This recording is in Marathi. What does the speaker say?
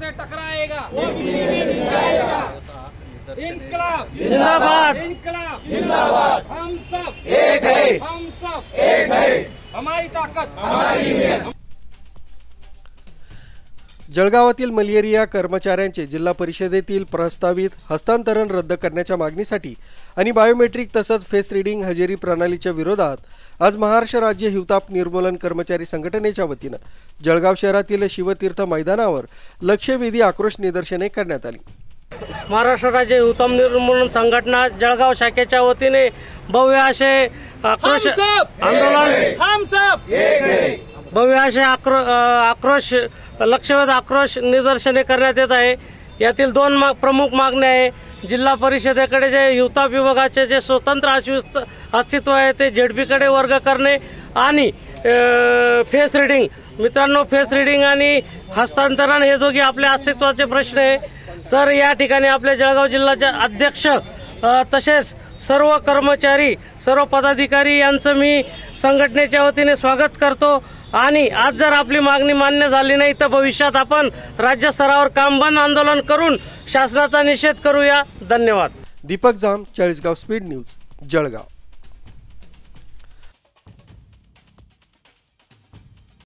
से टकराएगा वो बिजली में मिल जाएगा। इंकलाब जिंदाबाद, इंकलाब जिंदाबाद। हम सब एक है, हम सब एक है। हमारी ताकत हमारी में। जळगावातील मलेरिया कर्मचाऱ्यांचे जिल्हा परिषदेतील प्रस्तावित हस्तांतरण रद्द करण्याच्या मागणीसाठी आणि बायोमेट्रिक तसंच फेस रीडिंग हजेरी प्रणालीच्या विरोधात आज महाराष्ट्र राज्य हिवताप निर्मूलन कर्मचारी संघटनेच्या वतीनं जळगाव शहरातील शिवतीर्थ मैदानावर लक्षवेधी आक्रोश निदर्शने करण्यात आली। महाराष्ट्र राज्य हिवताप निर्मूलन संघटना जळगाव शाखेच्या वतीने भव्य असे आक्रोश आंदोलन हम सब भव्य असे आक्रोश लक्षवेध आक्रोश निदर्शने करण्यात येत आहे। यातील दोन प्रमुख मागण्या आहे। जिल्हा परिषदेकडे जे हिवताप विभागाचे जे स्वतंत्र अस्तित्व आहे ते झेडपीकडे वर्ग करणे आणि फेस रीडिंग। मित्रांनो, फेस रीडिंग आणि हस्तांतरण हे दोघे आपल्या अस्तित्वाचे प्रश्न आहे। तर या ठिकाणी आपल्या जळगाव जिल्ह्याचे अध्यक्ष तसेच सर्व कर्मचारी सर्व पदाधिकारी यांचं मी संघटनेच्या वतीने स्वागत करतो आणि आज जर आपली मागणी मान्य झाली नाही तर भविष्यात आपण राज्य स्तरावर काम बंद आंदोलन करून शासनाचा निषेध करूया। धन्यवाद। दीपक जाम, 40 गाव स्पीड न्यूज, जळगाव।